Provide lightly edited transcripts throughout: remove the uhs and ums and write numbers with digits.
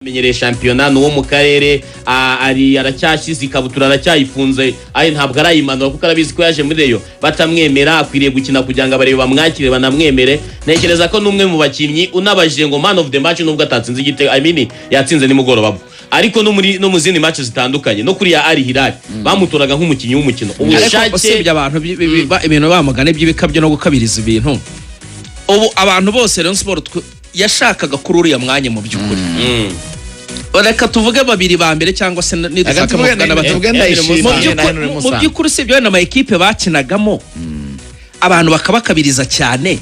menyereye shampiyona no mu karere ari aracyashize ikabutura aracyayifunze ayi ntabwo arayimanura kuko arabizi ko yaje muri Reyo batamwemera akwiriye gukina kugira ngo abarebe bamwakire banamwemere. Ntekereza ko numwe mu bakinnyi unabajije ngo man of the match nubwo atatsinze igitego yatsinze nimugoroba ariko no mu zindi match zitandukanye no kuri ya Al Hilal bamuturaga nk'umukinnyi w'umukino ubushake usibye abantu ibintu bamagane by'ibikabyo no gukabiriza ibintu ubu abantu bose Rayon Sport yashakaga kuri uriya mwanya mu by'ukuri. Reka tuvuge babiri ba mbere cyangwa se nidufaka mu by'ukuri usibye na ama equipe bakinagamo abantu bakabakabiriza cyane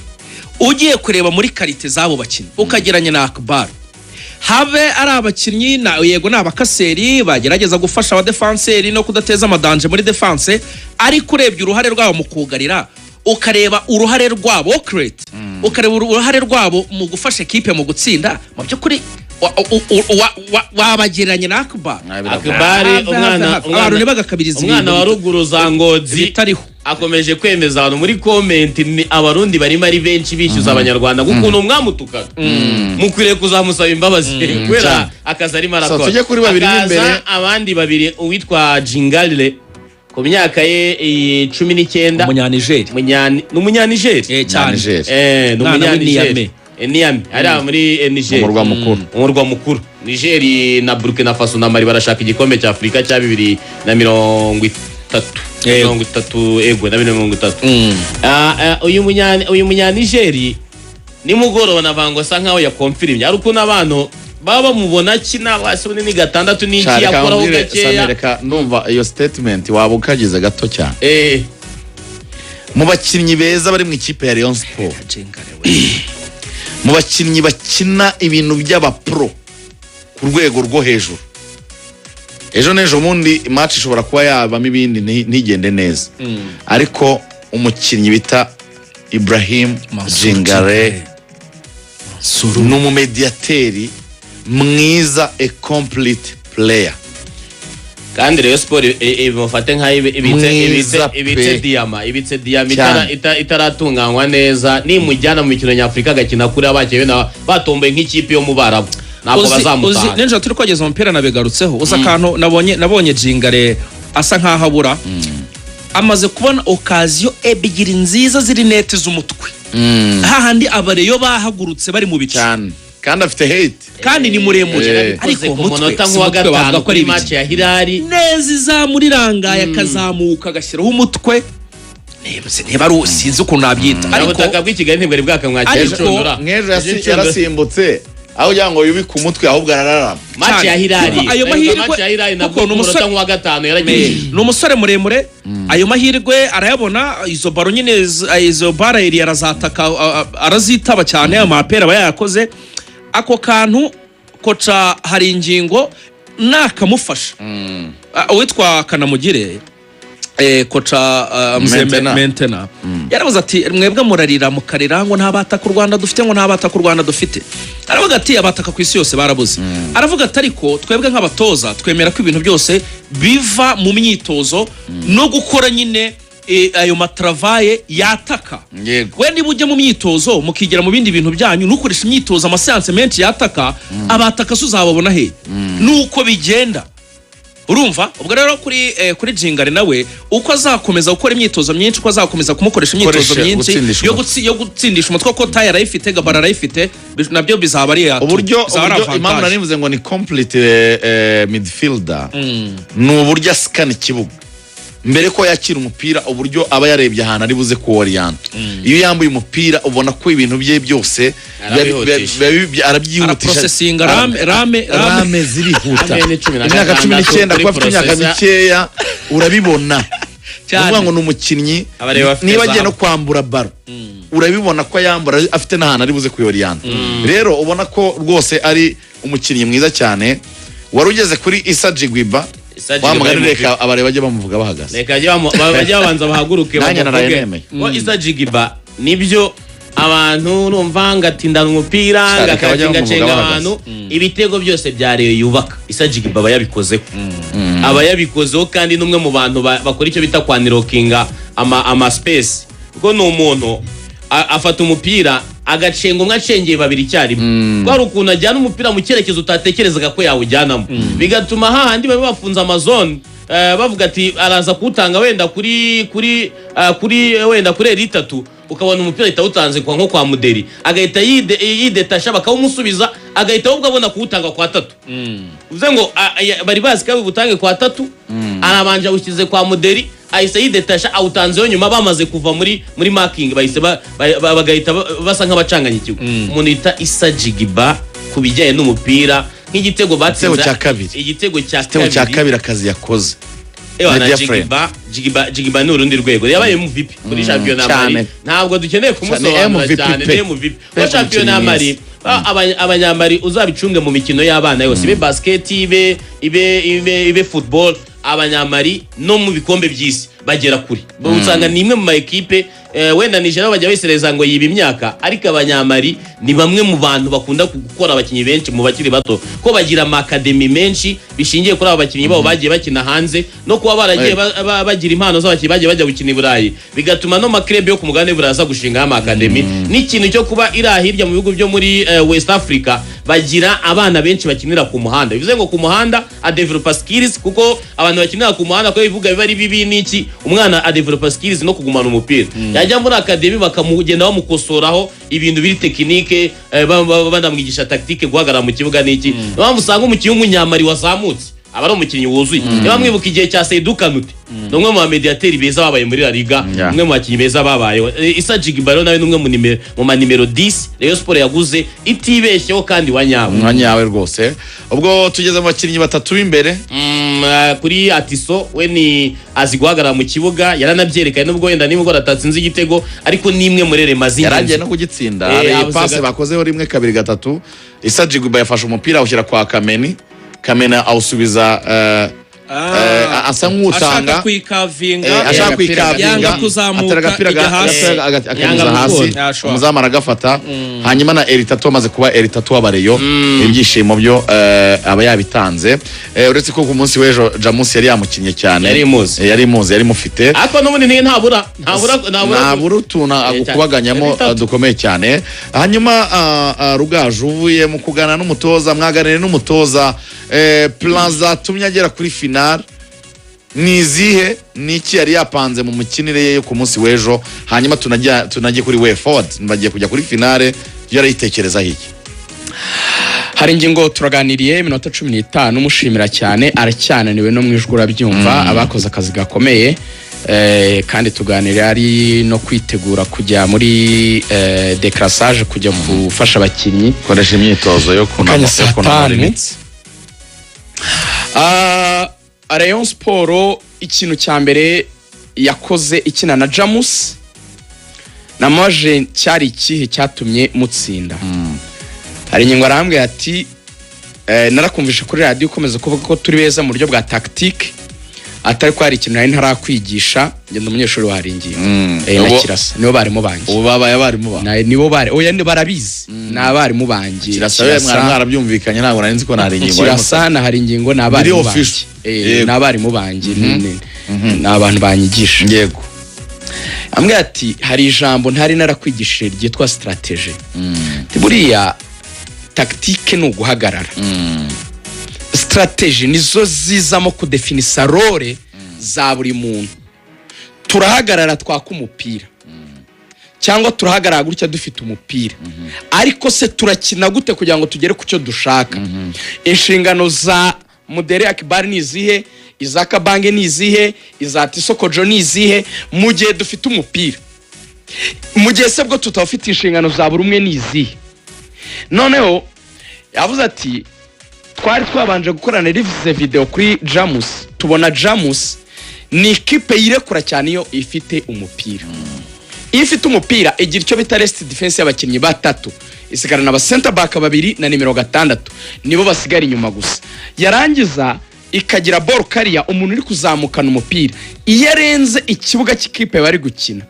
ugiye kureba muri karite zabo bakinnyi ukageranya na Akbar habe ari abakinnyi na yego n'abakaseri bagerageza gufasha aba defenseri no kudateza amadanje muri defense ariko urebye uruhare rwabo mu kugarira ukareba uruhare rwabo create ukareba uruhare rwabo mu gufasha equipe mu gutsinda mu by'ukuri wabageranye na Akbar abantu ntibagakabiriza umwana wa ruguru za Ngozi bitariho akomeje kwemeza abantu muri comment ni abarundi barimo ari benshi bishyuza abanyarwanda gukuntu mwamutukaga mukwiriye kuzamusaba imbabazi kwera akazari marakora tujye kuri babiri imbere abandi babiri uwitwa Jingalile ku myaka ye 19 umunyanigeri cyane n'umunyanigeri Niamey ari muri Niger umurwa mukuru Niger na Burkina Faso na Mali barashaka igikombe cya Afrika cya 2030 ego na 2030 uyu munyanigeri nimugoroba navango sa nkaho ya confirm ari uko n'abantu baba mubona kina wasubone ni gatandatu n'iki yakoraho gakeya reka numva iyo statement wabukagize gato cyane mu bakinnyi beza bari mu ikipe ya Rayon Sport mu bakinnyi bakina ibintu by'abapro ku rwego rwo hejuru ejo nejo mundi match ishobora kuba yabamo ibindi ntigende neza ariko umukinnyi bita Ibrahim Jingare n'umumediateri mwiza a complete player kandi Rayon Sport ibimufate ibitse diyama itaratunganywa neza nimujyana mu mikino nyafrika gakina kuri abakiye batomboye nk'ikipe yo mu Barabu ntabwo bazamutana nenjo turi kwageza umupira nabegarutseho uza kantu nabonye Jingare asa nkaho abura amaze kubona occasion ebyiri nziza ziri nete z'umutwe hahandi abareyo bahagurutse bari mu bice kandi afite hate kandi ni muremure ariko ku munota nk'uwa gatanu kuri match ya Hilal neza izamurirangaya akazamuka agashyiraho umutwe niba sinzi ukuntu nabyita ariko ubutaka bw'Ikigali ntibwari bwakamwakira mwejo yarasimbutse aho yango yubika umutwe ahubwo arararama match ya Hilal ayo mahirwe kuko n'umusore nk'uwa gatanu yaragiye n'umusore muremure ayo mahirwe arayabona izo baro nyine izo bara iri arazataka arazitaba cyane amapera bayakoze ako kantu koca hari ingingo nakamufasha witwa Kanamugire koca Mentena yaravuze ati mwebwe murarira mukarira ngo ntabataka u Rwanda dufite ngo ntabataka u Rwanda dufite aravuga ati abataka ku isi yose barabuze aravuga ati ariko twebwe nk'abatoza twemera ko ibintu byose biva mu myitozo no gukora nyine ayo matravaye yataka we niba ujya mu myitozo mukigira mu bindi bintu byanyu nukoresha imyitozo amasanse menshi yataka abataka uzababona he nuko bigenda urumva ubwo rero kuri Jingare nawe uko azakomeza gukora imyitozo myinshi uko azakomeza kumukoresha imyitozo myinshi yo gutsindisha umutwe ko tayara arayifite gabara arayifite nabyo bizaba ari uburyo impamvu nanivuze ngo ni complete midfielder n'uburyo scan ikibuga mbere ko yakira umupira uburyo aba yarebye ahantu ari buze ku orient iyo yambuye umupira ubona ko ibintu bye byose arabyihutisha processing rame zirihuta imyaka 19 kwa afite imyaka mikeya urabibona uvuga ngo n'umukinnyi niba agiye no kwambura baro urabibona ko yambura afite n'ahantu ari buze ku orient rero ubona ko rwose ari umukinnyi mwiza cyane wari ugeze kuri Issa Jigwiba reka abare bajye bamuvuga bahagaze reka bajya babanza bahaguruke ngo Issa Jigwiba nibyo abantu numva ngatindana umupira ngakacenga abantu ibitego byose bya Reyo yubaka Issa Jigwiba aba yabikozeho kandi numwe mu bantu bakora icyo bita kwanirokinga ama space kuko no umuntu afata umupira agacenga umwe acengeye babiri icyarimwe ko hari ukuntu ajyana umupira mu cyerekezo utatekerezaga ko yawujyanamo bigatuma hahandi baba bafunze amazone bavuga ati araza kuwutanga wenda kuri wenda kuri R3 ukabona umupira ahita awutanze kwa nko kwa Muderi agahita yidetasha bakawumusubiza agahita ahubwo abona kuwutanga kwa 3 uvuze ngo bari bazi ko butange kwa 3 arabanje awushyize kwa Muderi ahise yidetasha awutanzeho nyuma bamaze kuva muri marking bahise bagahita basa nk'abacanganya ikigo umuntu yita Issa Djigba kubijyanye n'umupira nk'igitego batsinze igitego cya kabiri akazi yakoze Djigba ni urundi rwego yabaye MVP kuri championnat Mali ntabwo dukeneye kumusobanura cyane ni MVP kuri championnat Mali abanyamari uzabicunge mu mikino y'abana yose ibe basket ibe football abanyamari no mu bikombe by'isi bagera kuri usanga ni imwe mu ma equipe wenda Nigeria bajya bisereza ngo yiba imyaka ariko abanyamari ni bamwe mu bantu bakunda gukora abakinyi benshi mu bakiri bato ko bagira ama academy menshi bishingiye kuri aba bakinyi babo bagiye bakina hanze no kuba baragiye bagira impano z'abakinyi bagiye bajya gukina i Burayi bigatuma no ma club yo ku mugabane buraza gushinga ama academy n'ikintu cyo kuba irahirya mu bihugu byo muri West Africa bagira abana benshi bakinira ku muhanda bivuze ngo ku muhanda a develop skills kuko abantu bakinira ku muhanda ko bivuga biba ari bibi niki umwana a develop skills no kugumana umupira yajya muri academy bakamugenda bamukosoraho ibintu biri technique bandamwigisha tactique guhagarara mu kibuga niki bamwe usanga umukinnyi w'umunyamari wazamutse aba ari umukinnyi wuzuye niba mwibuka igihe cya Seydou Kanute n'umwe mu mediateri beza babaye muri La Liga umwe mu bakinnyi beza babayeho Issa Djigba nawe n'umwe mu manimero 10 Rayon Sport yaguze itibeshyeho kandi wanyawe rwose ubwo tugeze mu bakinnyi batatu b'imbere kuri Atiso we ni azi guhagarara mu kibuga yaranabyerekanye nubwo wenda nimugora atatsinze igitego ariko nimwe muri remazi yaragiye no kugitsinda hari passe bakozeho rimwe kabiri gatatu Issa Djigba yafashe umupira awushyira kwa Kamena awusubiza asa nk'utanga ashaka kwikavinga yanga kuzamuka akanyuza hasi umuzamara agafata hanyuma na R3 amaze kuba R3 w'abareyo ibyishimo byo aba yabitanze uretse ko ku munsi w'ejo Jamus yari yamukinye cyane yari mufite ariko n'ubundi ntabura utuna agukubaganyamo dukomeye cyane hanyuma Rugaju uvuye mu kugana n'umutoza mwaganire n'umutoza plan zatumye agera kuri final nizihe niki yari yapanze mu mukinire ye ku munsi w'ejo hanyuma tunajye kuri way forward bagiye kujya kuri finale yarayitekereza hiki hari ingingo turaganiriye iminota 15 umushimira cyane aracyananiwe no mwijgura byumva abakoze akazi gakomeye kandi tuganira ari no kwitegura kujya muri decrassage kujya gufasha abakinyi koresha imyitozo yo kunamura imitsi Rayon Sport ikintu cya mbere yakoze ikina na Jamus na Moje cyari ikihe cyatumye mutsinda hari ingingo arambwe ati narakumvisha kuri radio ukomeza kuvuga ko turi beza mu buryo bwa tactique atari ko hari ikintu nari ntarakwigisha ngenda umunyeshuri wahari ingingo na Kirasa nibo barimo banjye ubu babaye barimo ba nibo bare oya ni barabizi n'abarimu banjye Kirasa mwarabyumvikanye ntabwo nari nzi ko nari ingingo Kirasa na hari ingingo n'abarimu banjye n'abarimu banjye n'abantu banyigisha yego amwe ati hari ijambo ntari narakwigishije ryitwa strategy buriya tactique no guhagarara strategy nizo zizamo kudefinisa role za buri muntu turahagarara twaka umupira cyangwa turahagarara gutya dufite umupira ariko se turakina gute kugira ngo tugere ku cyo dushaka inshingano za Mudere Akbar ni izihe izaka bange ni izihe izati Sokojo ni izihe mu gihe dufite umupira mu gihe se bwo tutafite inshingano za buri umwe ni izihe noneho yavuze ati twari twabanje gukorana rivize video kuri Jamus tubona Jamus ni ikipe yirekura cyane iyo ifite umupira ifite umupira igira icyo bita rest defense y'abakinnyi batatu isigarana aba center back babiri na nimero 6 nibo basigara inyuma gusa yarangiza ikagira ball carrier umuntu uri kuzamukana umupira iyo arenze ikibuga cy'ikipe bari gukina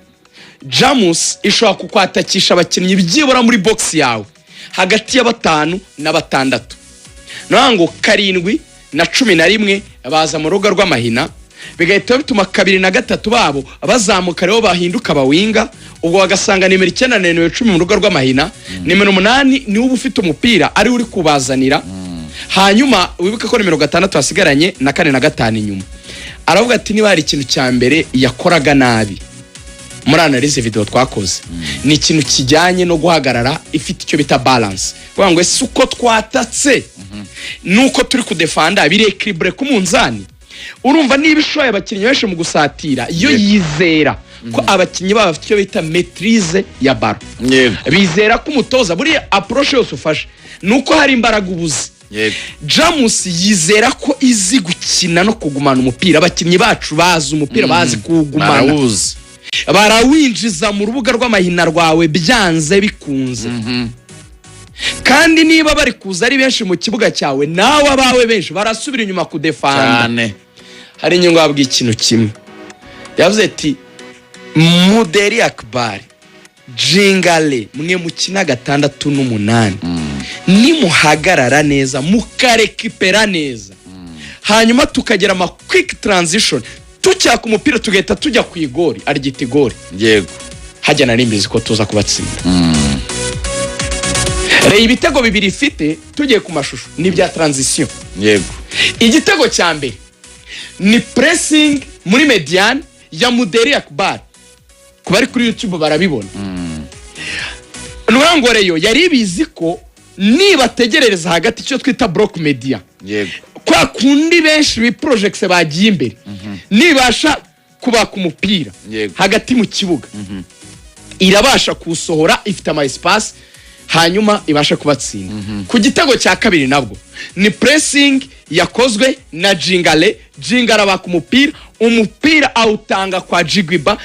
Jamus ishobora kukwatakisha abakinnyi byibura muri box yawe hagati ya 5 na 6 nango 7 na 11 baza mu rugo rw'amahina bigahita bituma 2 na 3 babo bazamuka rero bahinduka bawinga ubwo wagasanga nimero 9 na nimero 10 mu rugo rw'amahina nimero 8 ni uba ufite umupira ari uri kubazanira hanyuma wibuke ko nimero 6 hasigaranye na 4 na 5 inyuma aravuga ati niba hari ikintu cya mbere yakoraga nabi muri analyse video twakoze ni ikintu kijyanye no guhagarara ifite icyo bita balance kuvuga ngo ese uko twatatse nuko turi kudefanda biri equilibre ku munzani urumva niba ishoye abakinnyi benshi mu gusatira iyo yizera ko abakinnyi baba bafite icyo bita maîtrise ya baro bizera ko umutoza buri approche yose ufashe nuko hari imbaraga ubuzi Jamus yizera ko izi gukina no kugumana umupira abakinnyi bacu bazi umupira bazi kugumana barawinjiza mu rubuga rw'amahina rwawe byanze bikunze kandi niba bari kuza ari benshi mu kibuga cyawe nawe abawe benshi barasubira inyuma kudefanda hari inyungu yabwiye ikintu kimwe yavuze ati Muderi Akbar Jingale mwe mukina 6 n'8 nimuhagarara neza mukarekipera neza hanyuma tukagera ama quick transition tucyaka umupira tugahita tujya ku igori arigita igori yego hajya narimbizi ko tuza kubatsinda Reba ibitego bibiri ifite tugiye ku mashusho ni bya transition yego igitego cya mbere ni pressing muri median ya Muderi Akbar kubari kuri YouTube barabibona Nurangoreyo yari bizi ko niba tegerereza hagati cyo twita block media yego kwa kundi benshi bi projects bagiye imbere nibasha kubaka umupira hagati mu kibuga irabasha kusohora ifite ama espace hanyuma ibasha kubatsinda ku gitego cya kabiri nabwo ni pressing yakozwe na Jingara baka umupira awutanga kwa Jigwiba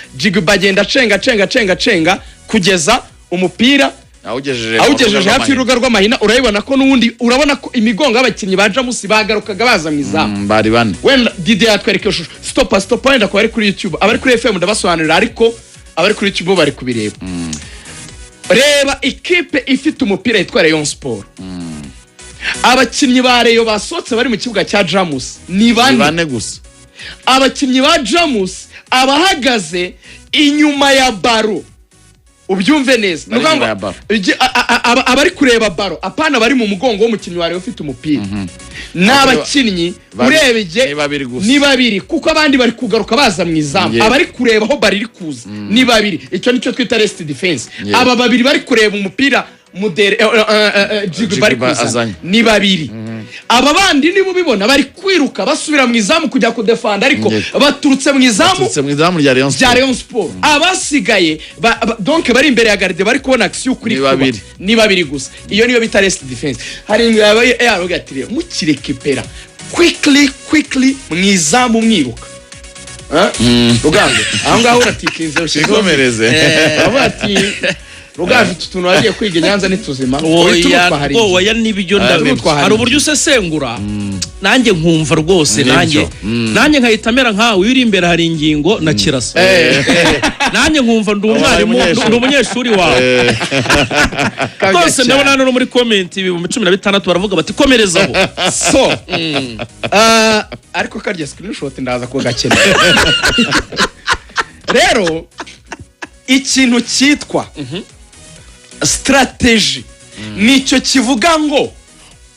agenda cenga kugeza umupira awugejeje hafi y'urugo rw'amahina urabibona ko nundi urabona ko imigongo y'abakinnyi ba Jamus bagarukaga baza mu izamu bari bane wenda Didier yatwereka ishusho stop wenda ko bari kuri YouTube abari kuri FM ndabasobanurira ariko abari kuri YouTube bari kubireba reba ikipe ifite umupira yitwa Rayon Sport abakinnyi ba Rayon basotse bari mu kibuga cya Jamus ni bane gusa abakinnyi ba Jamus abahagaze inyuma ya baro ubyumve neza nuko abari kureba baro apana bari mu mugongo w'umukinnyi wari ufite umupira n'abakinnyi urebeye ni babiri kuko abandi bari kugaruka baza mu izamu abari kureba aho bari kuza ni babiri icyo nicyo twita rest defense aba babiri bari kureba umupira Muderi bari kuza ni babiri aba bandi nibo bibona bari kwiruka basubira mu izamu kujya kudefanda ariko baturutse mu izamu rya Rayon Sport abasigaye donc bari imbere ya garde bari kubona action kuri ni babiri gusa iyo niyo bita rest defense hari yabaye yarogatire mukirekipera quickly mu izamu mwiruka rugango aho ngaho uratikinze ushikomereze abati Rugaje tutuntu wagiye kwiga Nyanza nituzima oya nibyo hari uburyo usesengura nanjye nkumva rwose nanjye nkayitamera nkawe uri imbere hari ingingo na kirasa nanjye nkumva ndi umwarimu ndi umunyeshuri wawe rwose ndabona no muri comment 16 baravuga bati komerezaho so ariko karya screenshot ndaza ko gakene rero ikintu cyitwa strategy nicyo kivuga ngo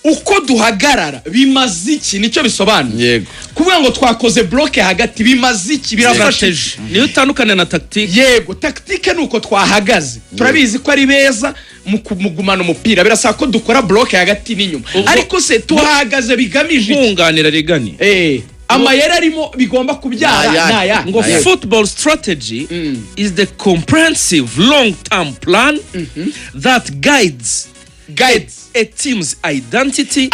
uko duhagarara bimaze iki nicyo bisobanuye kuvuga ngo twakoze bloke hagati bimaze iki birafashe niyo utandukane na tactique yego tactique nuko twahagaze turabizi ko ari beza mu kugumana umupira birasaba ko dukora bloke hagati n'inyuma ariko se tuhagaze bigamije kunganira rigani amayera arimo bigomba kubyara naya ngo football strategy is the comprehensive long-term plan that guides a team's identity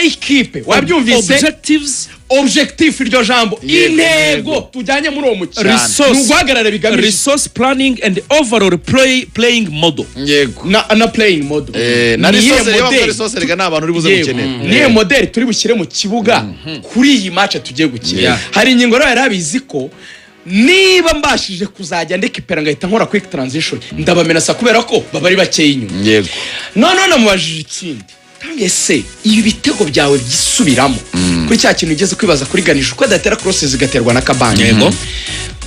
equipe wabyumvise objectif iryo jambo intego tujyanye muri uwo mukino n'uguhagarara bigamije resource planning and overall playing model na playing model na resource rega n'abantu uri buze gukenera niyo model turi bushyire mu kibuga kuri iyi match tugiye gukina hari ingingo rero yarabizi ko niba mbashije kuzajya ndekipera ngahita nkora quick transition ndabamenasa kubera ko baba ari bakeye inyuma yego none namubajije ikindi tange se ibi bitego byawe byisubiramo kuri cya kintu ugeze kwibaza kuri ganisha uko datera crosses zigaterwa na Kabange yego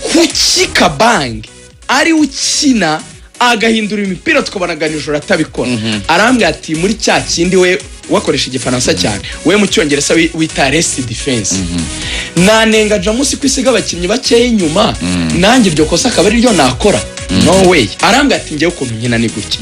kuki Kabange ari ukina agahindura imipira tukabanaga nijoro atabikora arambwira ati muri cya kindi we wakoresha igifaransa cyane we mu cyongereza wita rest defense nanenga Jamusi kwisiga abakinnyi bakeya inyuma nanjye iryo kosa akaba ari ryo nakora no way arambwira ati ngiye ukuntu nkina ni gutya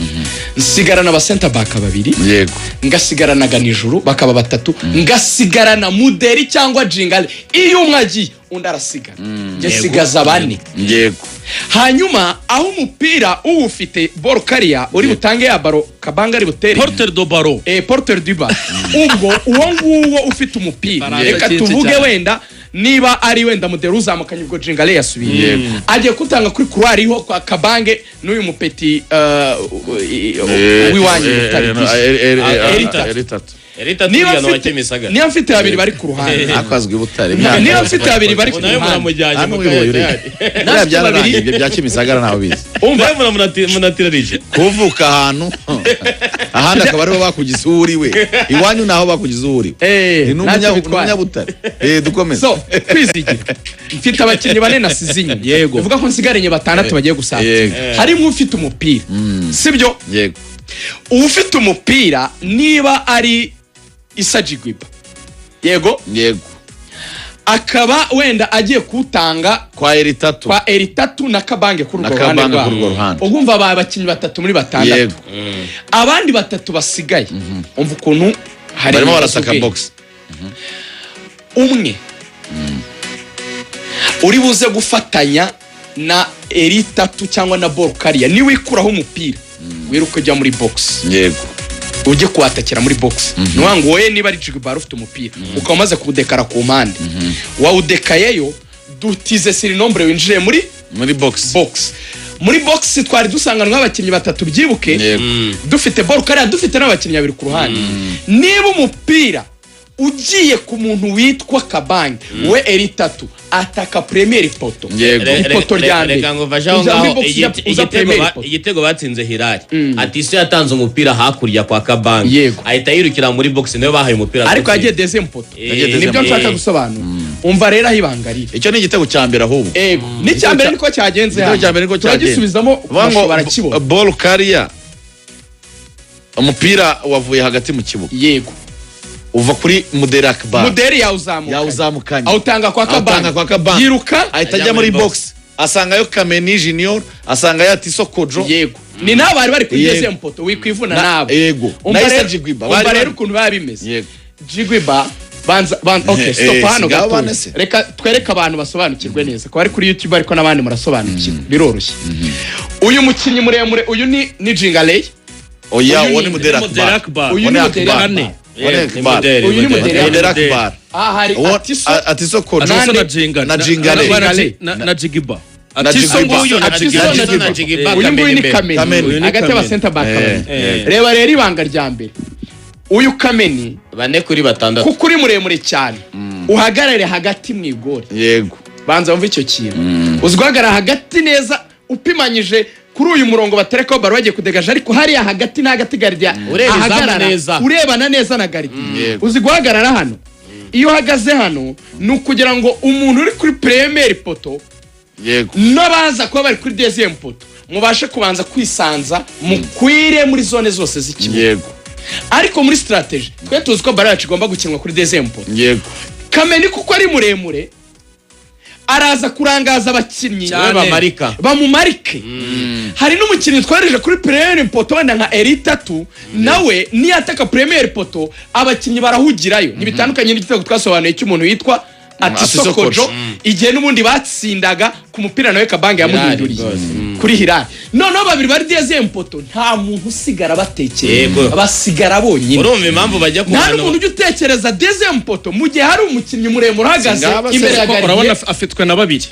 nsigarana aba center back babiri yego ngasigarana ganijuru bakaba batatu ngasigarana Muderi cyangwa Jingale iyo umwe agiye undi arasigara ngesigaza bane yego hanyuma aho umupira uwufite ball carrier uri butange ya baro Kabanga ari butere porteur do baro porteur du ballon ubwo uwo nguwo ufite umupira reka tuvuge wenda niba ari wenda Muderi uzamukanye ubwo Jingale yasubiye agiye kutanga kuri couloir iho kwa Kabange n'uyu mupeti wiwanye niyo mfite babiri bari ku ruhande akwazwe Butare niyo mfite babiri bari ku ruhande ibyo bya Kimisagara naho bizi munatirarije kuvuka ahantu ahandi akaba ariho bakugize uriwe iwanyu naho bakugize uriwe ni n'umunyabutare dukomeze so kwizigira mfite abakinnyi bane nasize inyuma yego uvuga ko nsigaranye batandatu bagiye gusatira harimo ufite umupira sibyo yego ufite umupira niba ari Issa Jigwiba yego akaba wenda agiye kutanga kwa Eritatu na Kabange kuri urwo ruhande ugumva abakinnyi batatu muri batandatu abandi batatu basigaye umva ukuntu barimo barasaka box umwe uri buze gufatanya na Eritatu cyangwa na ball carrier ni wikuraho umupira wiruka ujya muri box yego ujye kuwatakira muri box nwango wowe niba ari Jigwiba ufite umupira ukamaze kuwudekara ku mpande wawudekayeyo dutize siri nombre winjire muri box muri box twari dusanganwa abakinnyi batatu byibuke dufite ball carrier dufite n'abakinnyi babiri ku ruhande niba umupira ugiye ku muntu witwa Kabange we Eritatu ataka premier poto ipoto ryande igitego batsinze Hilal ati ise yatanze umupira hakurya kwa Kabange ahita yirukira muri box nayo bahaye umupira ariko yagiye deuxième poto nibyo nshaka gusobanura umva rero ahibangarira icyo ni igitego cyambere ahubwo ni cyambere niko cyagenze hano turagisubizamo barakibona ball carrier umupira wavuye hagati mu kibuga yego uva kuri Muderi Akbar Muderi yawuzamukanye awutanga kwa Kabange yiruka ahita ajya muri box asangayo Kameni Junior asangayo Atiso Kojo yego ni nabo bari kuri deuxième poto wikwivuna nabo yego na Issa Jigwiba bari rero ukuntu babimeze yego Jigwiba banza okay stop hano gato reka twereka abantu basobanukirwe neza ko bari kuri YouTube ariko nabandi murasobanukirwa biroroshye uyu mukinnyi muremure uyu ni Jingale oya woni Muderi Akbar uyu ni Muderi Akbar uyu ni Muderi Akbar hari Atiso Kojo na Jingale na Jigwiba Atiso nguyu na Jigwiba uyu nguyu ni Kameni hagati y'aba center back reba rero ibanga rya mbere uyu Kameni bane kuri batandatu kuko uri muremure cyane uhagarare hagati mu igore yego banza wumve icyo kintu uzguhagarara hagati neza upimanyije kuri uyu murongo baterekaho baro bagiye kudegaje ariko hariya hagati na hagati gardia urebana neza na gardia uzi guhagarara hano iyo uhagaze hano ni ukugira ngo umuntu uri kuri premier poto yego n'abaza kuba bari kuri deuxième poto mubashe kubanza kwisanza mukwire muri zone zose z'ikibuga yego ariko muri strategy twe tuzi ko baro yacu igomba gukinwa kuri deuxième poto yego Kameni kuko ari muremure araza kurangaza abakinnyi bamumarike hari n'umukinnyi twareje kuri premier poto wenda nka Eritatu nawe ni ataka premier poto abakinnyi barahugirayo nibitandukanye n'igitego twasobanuye cy'umuntu yitwa Atiso Kojo igihe n'ubundi batsindaga ku mupira nawe Kabange yamuhinduriye kuri Hilal noneho babiri bari deuxième poto nta muntu usigara batekereza basigara bonyine urumva impamvu bajya kubana nta muntu ujya utekereza deuxième poto mu gihe hari umukinnyi muremure uhagaze imbere ya gari urabona afitwe na babiri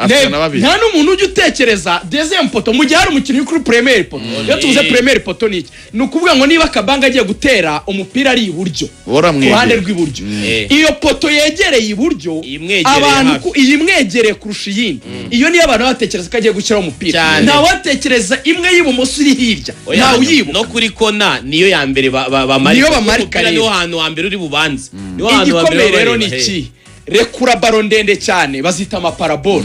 nta n'umuntu ujya utekereza deuxième poto mu gihe hari umukinnyi kuri premier poto iyo tuvuze premier poto ni iki ni ukuvuga ngo niba Kabange agiye gutera umupira ari iburyo ruhande rw'iburyo iyo poto yegereye iburyo abantu iyimwegereye kurusha iyindi iyo niyo abantu batekereza ko agiye gushyiraho umupira nta watekereza imwe y'ibumoso iri hirya nta uyibuka no kuri kona niyo ya mbere bamarika niyo hantu wa mbere uri bubanze igikomeye rero ni iki rekura baro ndende cyane bazita amaparabole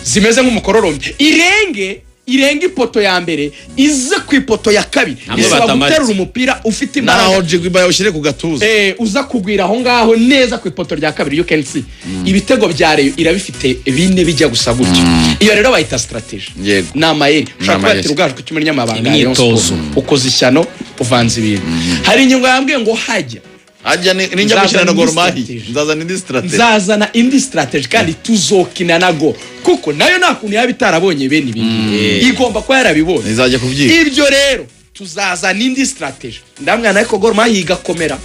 zimeze nk'umukororombya irenge irenga ipoto ya mbere ize ku ipoto ya kabiri Namwe bisaba batamati. guterura umupira ufite naho imbaraga jigba yawushyire ku gatuza uza kugwira aho ngaho neza ku ipoto rya kabiri you can see ibitego bya Rayon irabifite bine bijya gusa gutyo iyo rero bayita strategy Yego. ni amayeri ushaka amayeri. kubatira ubwaje ku cyumweru nyamabanga ya Rayon Imyitozo. Sport. ukoze ishyano uvanze ibintu hari ingingo yambwiye ngo hajya ajya ninjya gukina na Gor Mahia nzazana indi strategy nzazana indi strategy kandi tuzokina na Gor kuko nayo nta kuntu yaba itarabonye bene ibingi igomba kuba yarabibonye nizajya kubyiga ibyo rero tuzazana indi strategy ndamwana ariko Gor Mahia igakomera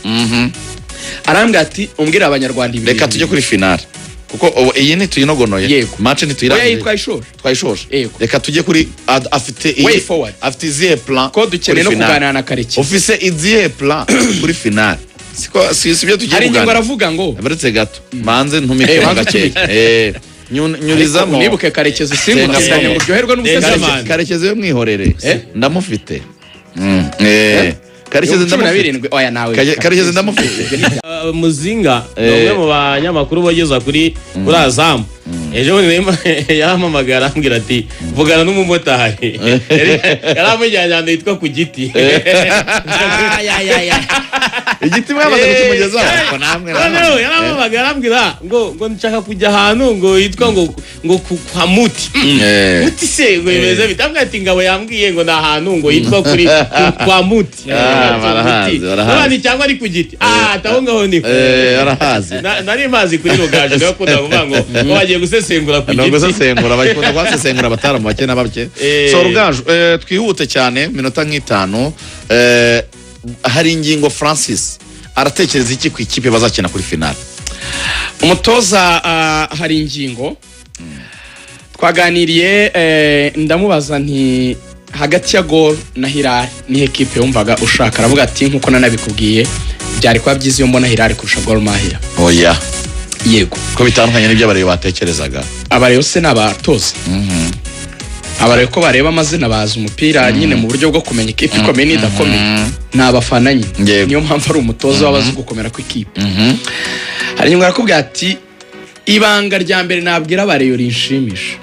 arambwira ati umbwira abanyarwanda ibintu reka tujye kuri finale kuko iyi ni tuyinogonoye Yego. match oya ntituyirangije twayishoje twayishoje Yego. reka tujye kuri afite Way forward. afite izihe plan ko dukeneye no kuri finale. kuganira na Karekezi ufise izihe plan kuri finale siko si byo tugiye hari ingingo kuganira aravuga ngo baretse gato manze ntumike banze gake nyurizamo nibuke Karekezi Senga simbukiranye mo. ngo uryoherwe n'umusaza Senga Karekezi we mwihorere Eh? ndamufite Karekezi cumi na ndamufite birindwi oya nawe Karekezi ndamufite Muzinga ni umwe mu banyamakuru bogeza kuri Azamu ejo bundi yahamamagara arambwira ati vugana n'umumotari yari amujyanye ahantu hitwa ku giti igiti mwamaze kukimugezaho ko namwe noneho yaramamagara arambwira ngo nshaka kujya ahantu ngo hitwa ngo kwa muti muti se ngo bimeze bite ambwira ati ngabo yambwiye ngo ni ahantu ngo hitwa kuri kwa muti barahazi, barahazi. n'abandi cyangwa ari ku giti ataho ngaho niho barahazi nari mazi kuri Rugaju niyo akunda kuvuga ngo bagiye gusesengura ku no giti gusesengura bakunda kwasesengura abatara mu bake n'abake so Rugaju twihute cyane minota nk'itanu hari ingingo Francis aratekereza iki ku ikipe bazakina kuri finale umutoza hari ingingo twaganiriye ndamubaza nti hagati ya Gor na Hilal ni equipe yumvaga ushaka aravuga ati nkuko nanabikubwiye byari kwa byiza iyo mbona Hilal kurusha Gor Mahia oya yego ko bitandukanye n'ibyo abareba batekerezaga abareyo se n'abatoza abareyo ko bareba amazina bazi umupira nyine mu buryo bwo kumenya ikipe ikomeye n'idakomeye ni abafana nyine Yego. niyo mpamvu ari umutoza w'abazi gukomera kw'ikipe hari nyuma arakubwira ati ibanga rya mbere nabwira abareyo rinshimisha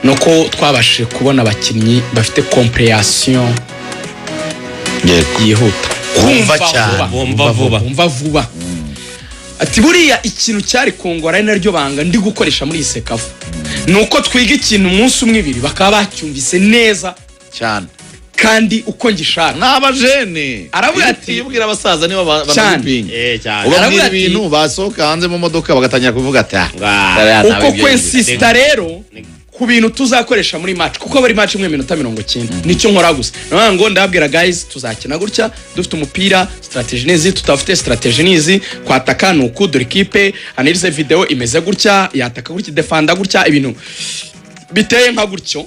nuko twabashije kubona abakinnyi bafite comprehension yego yihuta Kumva cyane. kumva vuba ati buriya ikintu cyari kungora ari naryo banga ndi gukoresha muri iyi sekafu nuko twiga ikintu umunsi umwe ibiri bakaba bacyumvise neza cyane kandi uko ngishaka n'abajene Aravuga ati- yibwira abasaza nibo Cyane. banabipinga cyane ubabwira Aravuga ati- ibintu basohoka hanze mu modoka bagatangira kuvuga ati uko kwensisita rero ku bintu tuzakoresha muri match kuko bari match imwe minota 90 nicyo nkora gusa navuga ngo ndabwira guys tuzakina gutya dufite umupira strategy nizi tutafite strategy nizi kwataka nuko dore ikipe analyse video imeze gutya yataka gutya defenda gutya ibintu biteye nka gutyo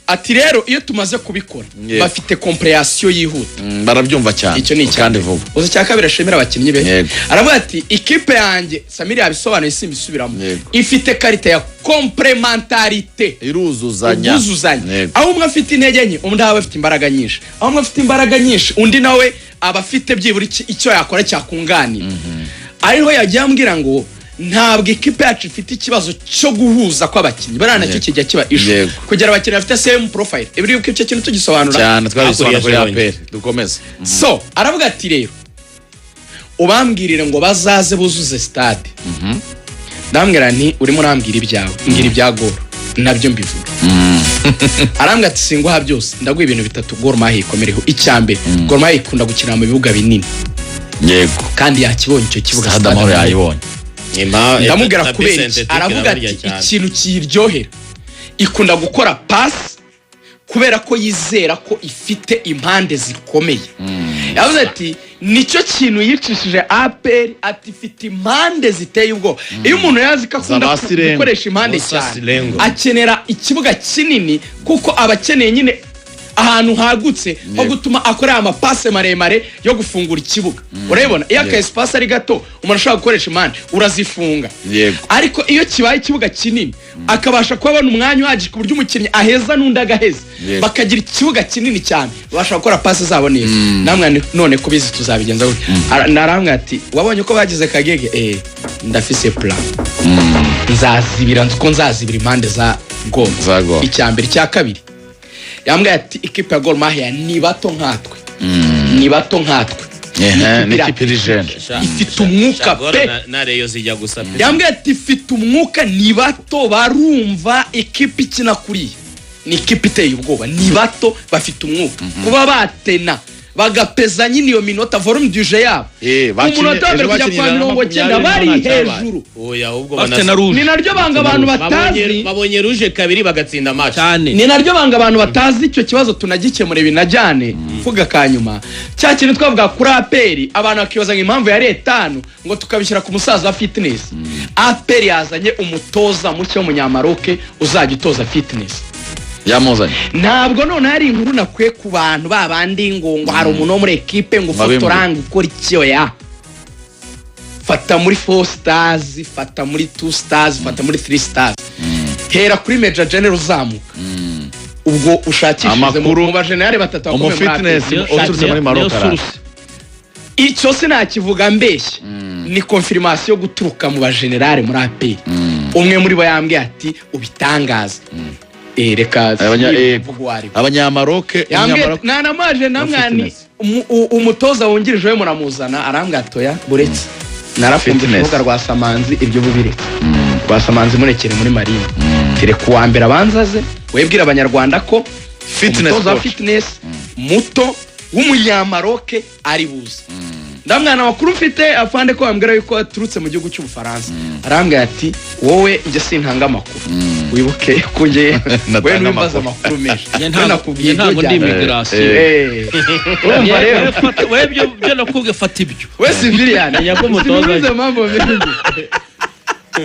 ati rero iyo tumaze kubikora Yeah. bafite comprehension yihuta barabyumva cyane icyo ni kandi vuba uzi cya kabiri ashimira abakinnyi be Yego. aravuga ati ikipe yanjye Samiri yabisobanuye simbisubiramo Yego. ifite karite ya complementarite iruzuzanya ubwuzuzanye Yego. aho umwe afite intege nke undi aba afite imbaraga nyinshi aho umwe afite imbaraga nyinshi undi nawe aba afite byibura icyo yakora cyakunganira ariho yagiye ambwira ngo ntabwo ikipe yacu ifite ikibazo cyo guhuza kw'abakinnyi bariya nacyo Yego. kijya kiba ishu Yego. kugira abakinnyi bafite same profile ibiri yuko icyo kintu tugisobanura cyane twabisobanura kuri Hakurya APR dukomeze so aravuga ati rero ubambwirire ngo bazaze buzuze stade ndambwira nti urimo urambwira ibyawe mbwira ibya Gor nabyo mbivuga arambwira ati singuha byose ndaguha ibintu bitatu Gor Mahia ikomereho icyambere Gor Mahia ikunda gukinira mu bibuga binini yego kandi yakibonye icyo kibuga Stade Amahoro yayibonye ndamubwira kubera iki aravuga ati ikintu kiyiryohera ikunda gukora pasi kubera ko yizera ko ifite impande zikomeye yavuze ati nicyo kintu yicishije APR ati ifite impande ziteye ubwoba iyo umuntu yazi ko akunda Zabasirengo. gukoresha impande cyane Zabasirengo. akenera ikibuga kinini kuko aba akeneye nyine ahantu hagutse ho gutuma akorera amapase maremare yo gufungura ikibuga urabibona iyo aka espace ari gato umuntu ashobora gukoresha impande urazifunga Yego. ariko iyo kibaye ikibuga kinini akabasha kubona umwanya uhagije ku buryo umukinnyi aheza n'undi agaheza Yego. bakagira ikibuga kinini cyane babasha gukora pase zabo neza namwe none kubizi tuzabigenza gutya naramwe ati wabonye ko bagize Kagege ndafise plan nzazibira impande gol Za gol. icyambere cya kabiri yambwiye ati ikipe ya Gor Mahia ni bato nkatwe ni bato nkatwe ni ikipe iri jene ifite umwuka pe na Rayon zijya gusa pe yambwiye ati ifite umwuka ni bato barumva ikipe ikina kuriya ni ikipe iteye ubwoba ni bato bafite umwuka kuba batena bagapeza nyine iyo minota volume du jeu yabo umunota wa mbere kujya kwa 90 bari hejuru oya ahubwo bafite na rouge ni naryo banga abantu batazi babonye rouge kabiri bagatsinda match cyane ni naryo banga abantu batazi icyo kibazo tunagikemura binajyane vuga kanyuma cya kintu twavuga kuri APR abantu bakibaza ngo impamvu yari 5 ngo tukabishyira ku musaza wa fitness APR yazanye umutoza mucyo w'umunyamaroke uzajya utoza fitness yamuzanye ntabwo none hari inkuru nakwe ku bantu babandi ngo hari umuntu wo muri equipe ngo fotoranga ukora icyo ya fata muri 4 stars fata muri 2 stars fata muri 3 stars hera kuri Major General uzamuka ubwo ushakishije mu bajenerali batatu bakomeye muri fitness uturutse muri Maroc icyo sinakivuga mbeshye ni confirmation yo guturuka mu bajenerali muri AP umwe muri bo yambwiye ati ubitangaza reka abanyamaroke nanamaje namwani umutoza wungirije we muramuzana arambwatoya buretse narafunze kuvuga rwa Samanzi ibyo bubiretse rwa Samanzi murekere muri marine tere kuwa mbere abanzaze webwira abanyarwanda ko fitness muto w'umunyamaroke ari buze ndamwana makuru mfite afande ko bambwira yuko aturutse mu gihugu cy'Ubufaransa arambwira ati wowe nje sintanga makuru wibuke kunje we n'imbaza makuru menshi nakubwiye ntabwo ndi immigration urumva rero we byo nakubwiye fata ibyo we civilian yako mutoza mambo mengi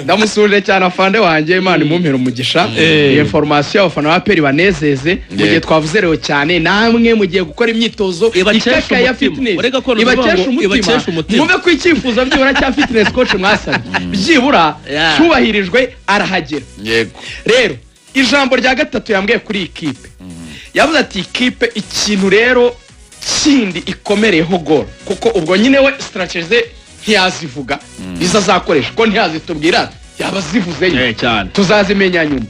ndamusuje cyane afande wanjye Imana imumpera umugisha iyi information abafana ba peri banezeze mu gihe twavuze rero cyane namwe mu gihe gukora imyitozo ikaka ya fitness ibakesha umutima mube kwicyifuza byibura cya fitness coach mwasabye byibura cyubahirijwe arahagera yego rero ijambo rya gatatu yambwiye kuri ikipe yavuze ati ikipe ikintu rero kindi ikomereyeho Gor kuko ubwo nyine we strategy ntiyazivuga izo azakoresha ko ntiyazitubwira yaba zivuze cyane tuzazimenya nyuma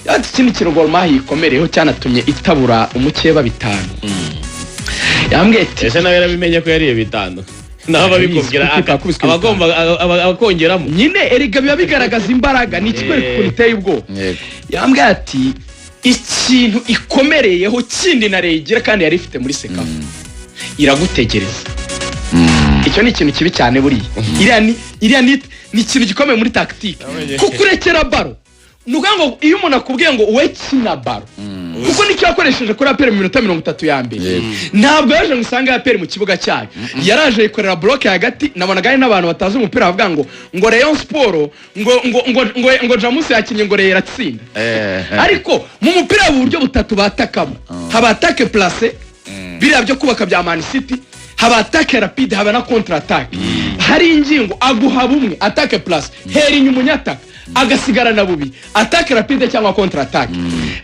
yati ikindi kintu Gor Mahia ikomereyeho cyanatumye itabura umukeba 5 yambwiye ati ese nawe yarabimenye ko yariye 5 naho babikubwira abagomba abakongeramo nyine eriga biba bigaragaza imbaraga ni ikwereka ukuntu iteye ubwo yambwiye ati ikintu ikomereyeho kindi naregira kandi yari ifite muri Sekafa iragutegereza icyo ni ikintu kibi cyane buriya iriya ni ikintu gikomeye muri tactique kuko urekera baro nuga ngo iyo umuntu akubwiye ngo we kina baro kuko nicyo yakoresheje kuri APR mu minota 30 ya mbere ntabwo yaje gusanga APR mu kibuga cyayo yaraje yikorera block hagati nabonaga ari n'abantu batazi umupira bavuga ngo Rayon Sport ngo Jamus yakinye ngo Rayon iratsinda ariko mu mupira w'uburyo butatu batakamo haba attaque placé biriya byo kubaka bya Man City haba attaque rapide haba na contre attaque hari ingingo aguha bumwe attaque place hera inyuma unyataka agasigara na bubi attaque rapide cyangwa contre attaque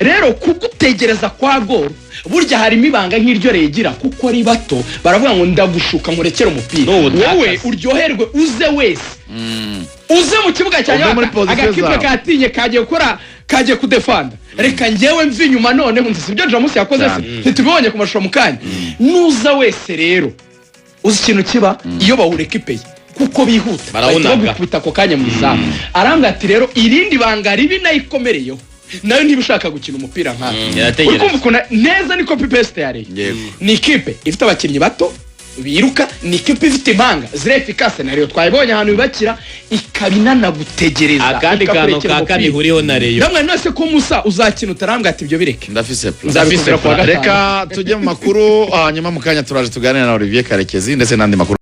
rero kugutegereza kwa Gor burya harimo ibanga nk'iryo regira kuko ari bato baravuga ngo ndagushuka nkurekera umupira wowe uryoherwe uze wese uze mu kibuga cyane agakipe katinye kagiye kudefanda reka njyewe mvi nyuma none nzi ibyo Jamus yakoze ntitubibonye ku mashusho mukanya nuza wese rero uzi ikintu kiba iyo bawureka ipeye kuko bihuta bahita gukubita ako kanya mu izamu arambwira ati rero irindi banga ribi nayikomereyeho nayo ntibishaka gukina umupira nk'aka ukumva neza niko pipeste yari ni ikipe ifite abakinnyi bato biruka ni ikipe ifite impanga zire efficace nayo twayibonye ahantu bibakira ikabinana gutegereza akandi kantu kakandi huriho na Rayon namwe nose ko Musa uzakina utarambwa ati ibyo bireke ndafise reka tujye mu makuru hanyuma mu kanya turaje tuganira na Olivier Karekezi ndetse n'andi makuru